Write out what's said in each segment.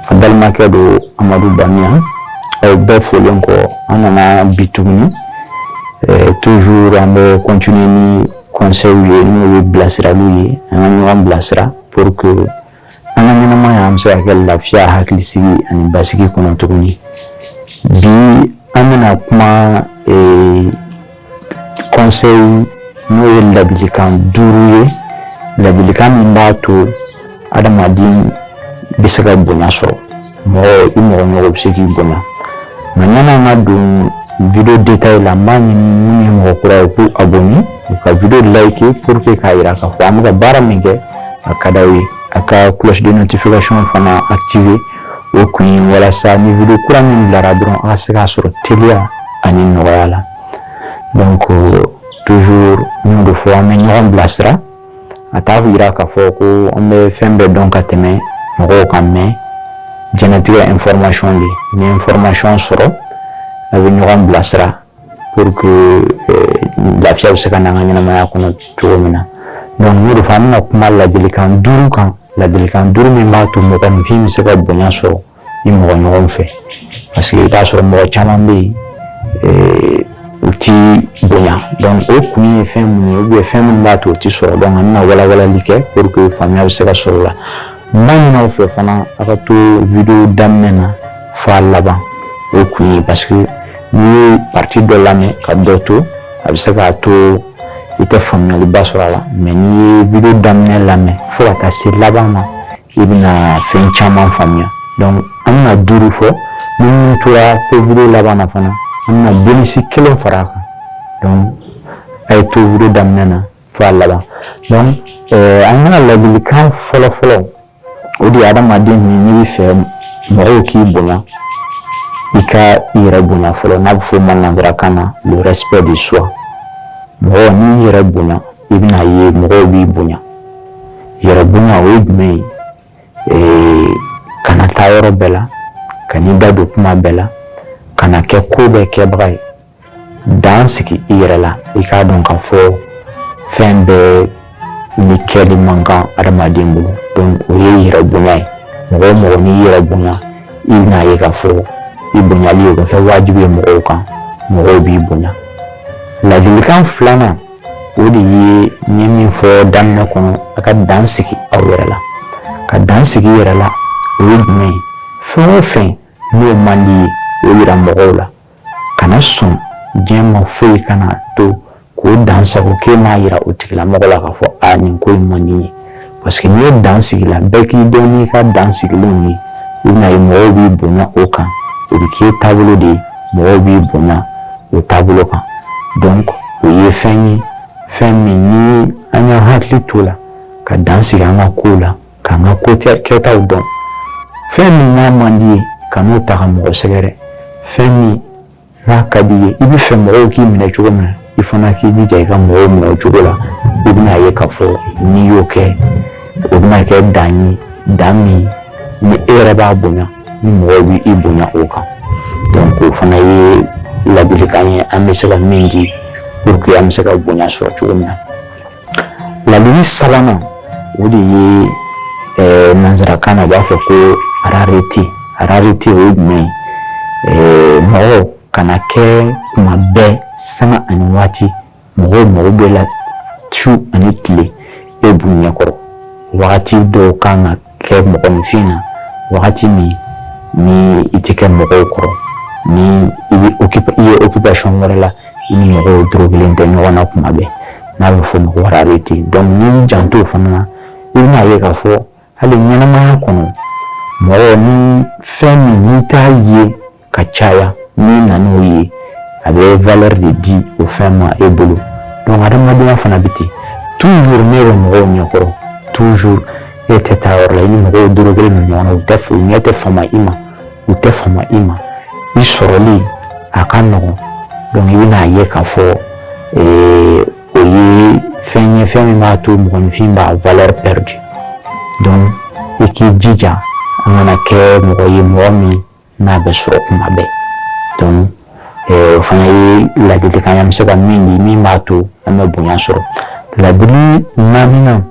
Adalma kedo Amadou Bamia folen ko anana bitugni toujours on continuer ni conseil ni blasira lui on blasira pour que anana ma am sa gal lafiya haklisi ani basiki kono tugni bi anana kuma conseil no ladilikan duruye ladilikan mbato adamadin bisaka bonya so mo imo no obseki bonya Maintenant, on a des vidéos détaillées la mani mo kura ku abonné ka vidéo like pour que kaira ka famu ga baramige akadawi aka cloche de notification fana activer au kuin wala sa ni vidéo kura min la radron asika sur telia ani noyala donc toujours nous de fois mais on blasera atavira ka foko on me fembe donc ateme mo ka me génétique information li information soro avec nous remplacera pour que la fièvre se kana ngana ma kono tuomina donc nous de famille kuma la délicat duru kan la délicat duru mi ma to mo kan fi mi se ka bonya soro ni mo no fait parce que ta soro mo chamambe uti bonya donc au kuni femme ba to ti soro donc na wala like pour que famille se ka soro la Maintenant, fait fana akato vidéo d'amena fa laban au kuni parce que ni partie de l'année ka doto abisaka to ite famille basura la mais ni vidéo d'amena l'année faut la tasser laban na ibina fin chama famille donc amna duru fo ni tura fait vidéo laban na fana amna benisi kelen faraka donc ay to vidéo d'amena fa laban donc amna la bilikan folo Odi Adam Adin ni fait mo ki bonya ika ira bonya folo na fo manandra kana le respect de soi mo ni ira bonya ibina ye mo bi bonya ira bonya o me kana tayoro bela kanida do kuma bela kana ke ko be ke bray danse ki ira la ika donc ka fo fembe ni keli manga Adamadin bulu donc oye yira bonya mo ni yira bonya ina ye ka fo ibonya liyo ko wajibi mo kan mo bi bonya la dilikan flana odi ye nyemi fo danna kono aka dansiki awrela ka dansiki yerela oye fin no mandi oyira mo la kana sun jema fo kana to ko dansa ko ke ma yira utikla mo la ka fo ani ko mani parce que ni danse la beki doni ka danse luni ina mo bi bonya okan o bi ke tableau de mo bi bonya o tableau kan donc o ye fami ni anya hatli tola ka danse nga kola ka nga ko ke ta don fami na mandi ka no ta mo segere fami na kadiye ibi fami o ki mine chugoma ifona ki dija ka mo chugola ibina ye ka fo ni yoke obina ke dami ni era ba bonya ni mo wi ibonya oka donc fana ye la dilikanye amesaka mingi pour que amesaka bonya so chugomna la lini salama wodi ye nanzara kana ba fa ko arareti o me mo kana ke kuma be sama ani wati mo be la chu ani tile e bunya koro wakati do kanga ke mo konfina wakati ni itike mo koro ni occupation wala ni mo droglente no wana kuma be na fo mo arareti donc ni janto fana ina ye ka fo hali nyana ma kono mo ni femi ni ta ye ka chaya ni nanu ye avec valeur de 10 au femme et boulot donc Adamadin fana biti toujours mero mo nyokoro toujours était taor la ni mo dorogel no wana utefu nyete fama ima isoroli akano donc ina ye ka fo oyi fenye ma to mo fimba valeur perdue donc iki jija amana ke mo ye mo na be soro kuma be donc fana ye la dilikanya mseka mi mato ama bonya soro la dili namina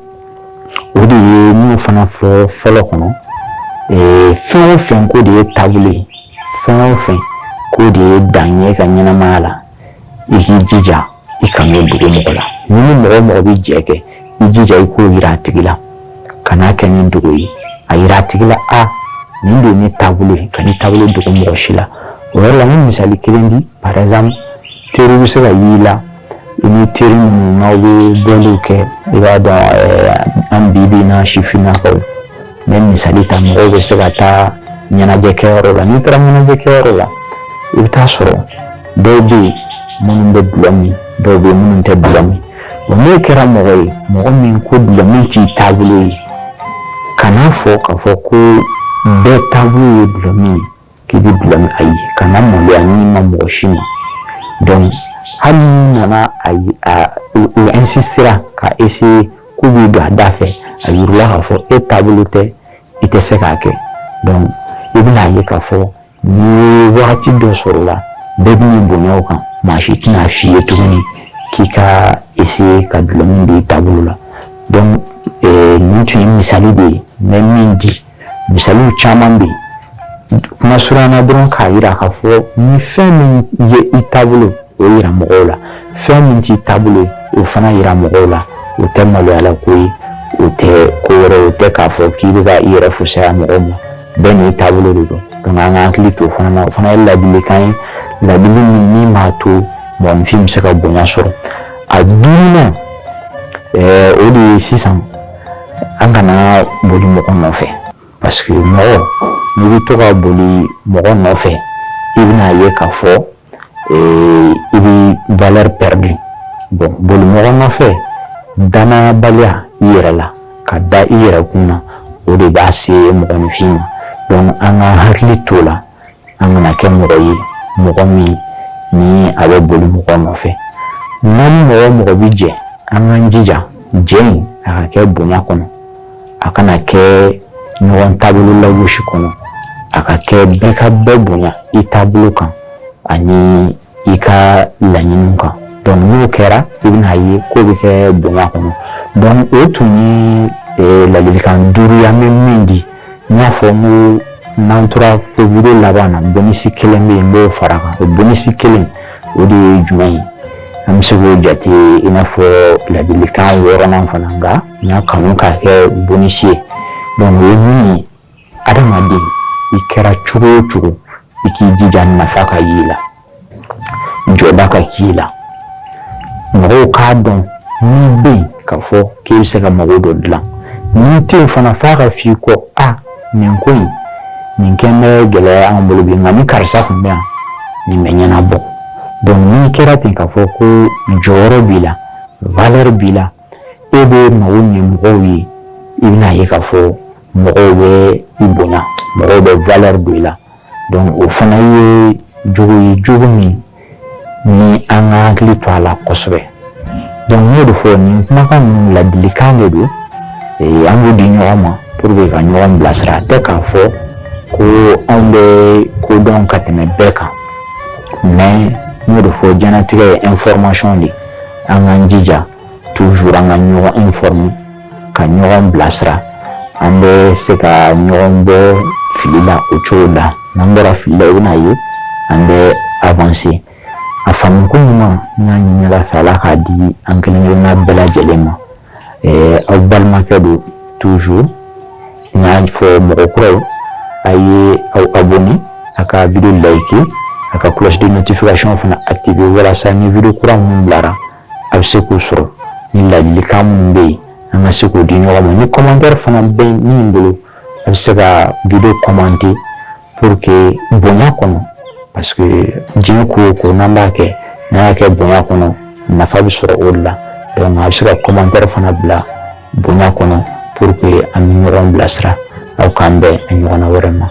odi ye ni fana folo kono fɛn o fɛn ko de ye taabolo ye, fɛn o fɛn ko de ye dan ye ka ɲɛnamaya la, i k'i jija i ka n'o dogo mɔgɔ la. Ni mɔgɔ bɛ jɛ kɛ, i jija i k'o yira a tigi la, kan'a kɛ ni dogo ye. A yira a tigi la, nin de ye ne taabolo ye, ka ni taabolo dogo mɔgɔ si la. O yɔrɔ la, n bɛ misali kelen di. Par exemple, teri bɛ se ka y'i la, i ni teri minnu n'aw bɛ bɔliw kɛ, i b'a dɔn an bi in na sifinnakaw, n bɛ misali ta, mɔgɔw bɛ se ka taa ɲɛnajɛkɛyɔrɔ la. N'i taara ɲɛnajɛkɛyɔrɔ la, i bɛ taa sɔrɔ dɔw bɛ yen minnu bɛ dulɔ min, dɔw bɛ yen minnu tɛ dulɔ min. N'o kɛra mɔgɔ ye, mɔgɔ min ko dulɔ min t'i taabolo ye, kana fɔ k'a fɔ ko bɛɛ taabolo ye dulɔ min ye, k'i bɛ dulɔ min. Ayi, kana maloya n'i ma mɔgɔ si ma. Donc hali n'i nana u insistera ka essayer k'u b'i don a da fɛ, a yirala k'a fɔ e taabolo tɛ, i tɛ se k'a kɛ. Donc i bɛna ye k'a fɔ n'i ye wagati dɔ sɔrɔ la, bɛɛ b'i bonya o kan, maa si tɛna f'i ye tuguni k'i ka essayer ka dulɔ min don i taabolo la. Donc nin tun ye misali de ye, n bɛ min di. Misaliw caman bɛ yen, kuma surunya dɔrɔn k'a yira k'a fɔ ni fɛn min ye i taabolo, o yira mɔgɔw la, fɛn min t'i taabolo, o fana yira mɔgɔw la. O tɛ maloyala ko ye, o tɛ ko wɛrɛ, o tɛ k'a fɔ k'i bɛ ka i yɛrɛ fusaya mɔgɔw ma. Bɛɛ n'i taabolo de don. Donc an ka hakili to o fana na. O fana ye ladilikan ye, ladili min b'a to mɔgɔninfin bɛ se ka bonya sɔrɔ. A duurunan, o de ye sisan an kana boli mɔgɔ nɔfɛ, parce que mɔgɔ n'i bɛ to ka boli mɔgɔ nɔfɛ, i bɛna ye k'a fɔ i bɛ valeur perdue. Bon, boli mɔgɔ nɔfɛ, danayabaliya i yɛrɛ la, ka da i yɛrɛ kun na, o de b'a se mɔgɔninfin ma. Donc an ka hakili to la, an kana kɛ mɔgɔ ye, mɔgɔ min ni a bɛ boli mɔgɔ nɔfɛ. N'an ni mɔgɔ bɛ jɛ, an k'an jija, jɛ in a ka kɛ bonya kɔnɔ, a kana kɛ ɲɔgɔn taabolo lagosi kɔnɔ, a ka kɛ bɛɛ ka bɛɛ bonya i taabolo kan ani i ka laɲiniw kan. Donc n'o kɛra, i bɛna ye ko bɛ kɛ bonya kɔnɔ. Donc o tun ye ladilikan duuru ye an bɛ min di. N y'a fɔ n ko n'an tora fo video laban na, bonus kelen bɛ yen, n b'o fara kan. O bonus kelen, o de ye jumɛn ye? An bɛ se k'o jate i n'a fɔ ladilikan 6nan fana, nka n y'a kanu k'a kɛ bonus ye. Donc o ye min ye, adamaden i kɛra cogo o cogo, i k'i jija nafa ka y'i la, jɔda ka k'i la. Mɔgɔw k'a dɔn n'i bɛ yen k'a fɔ k'i bɛ se ka mago dɔ dilan. N'i tɛ yen fana f'a ka f'i kɔ, nin ko in, nin kɛn bɛ gɛlɛya an bolo bi, nka ni karisa kun bɛ yan, nin bɛ ɲɛnabɔ. Donc n'i kɛra ten k'a fɔ ko jɔyɔrɔ b'i la, valeur b'i la, e bɛ mago ɲɛ mɔgɔw ye, i bɛna ye k'a fɔ mɔgɔw bɛ i bonya, mɔgɔw bɛ valeur don i la. Donc o fana ye jogo ye, jogo min ni an ka hakili to a la kosɛbɛ. Donc n y'o de fɔ, nin kumakan ninnu ladilikan de don, an b'o di ɲɔgɔn ma pour que ka ɲɔgɔn bilasira. A tɛ k'a fɔ ko anw bɛ ko dɔn ka tɛmɛ bɛɛ kan, mais n y'o de fɔ, diɲɛlatigɛ ye information de, an k'an jija toujours an ka ɲɔgɔn informer, ka ɲɔgɔn bilasira. An bɛ se ka ɲɔgɔn bɔ fili la o cogo la. N'an bɔra fili la, i bɛna ye an bɛ avancer. A faamuyako ɲuman n y'a ɲini Ala fɛ, Ala k'a di an kelen kelenna bɛɛ lajɛlen ma. Aw balimakɛ don toujours, n y'a fɔ mɔgɔ kuraw, a ye aw abonné, a ka video liker, a ka cloche de notification fana activer, walasa ni video kura minnu bilara a bɛ se k'o sɔrɔ. Ni ladilikan minnu bɛ yen, an ka se k'o di ɲɔgɔn ma. Ni commentaire fana bɛ min bolo, a bɛ se ka video commenter pour que bonya kɔnɔ, parce que diɲɛ ko o ko n'an b'a kɛ, n'an y'a kɛ bonya kɔnɔ, nafa bɛ sɔrɔ o de la. Donc a bɛ se ka commentaire fana bila bonya kɔnɔ pour que an bɛ ɲɔgɔn bilasira. Aw k'an bɛn a ɲɔgɔnna wɛrɛ ma.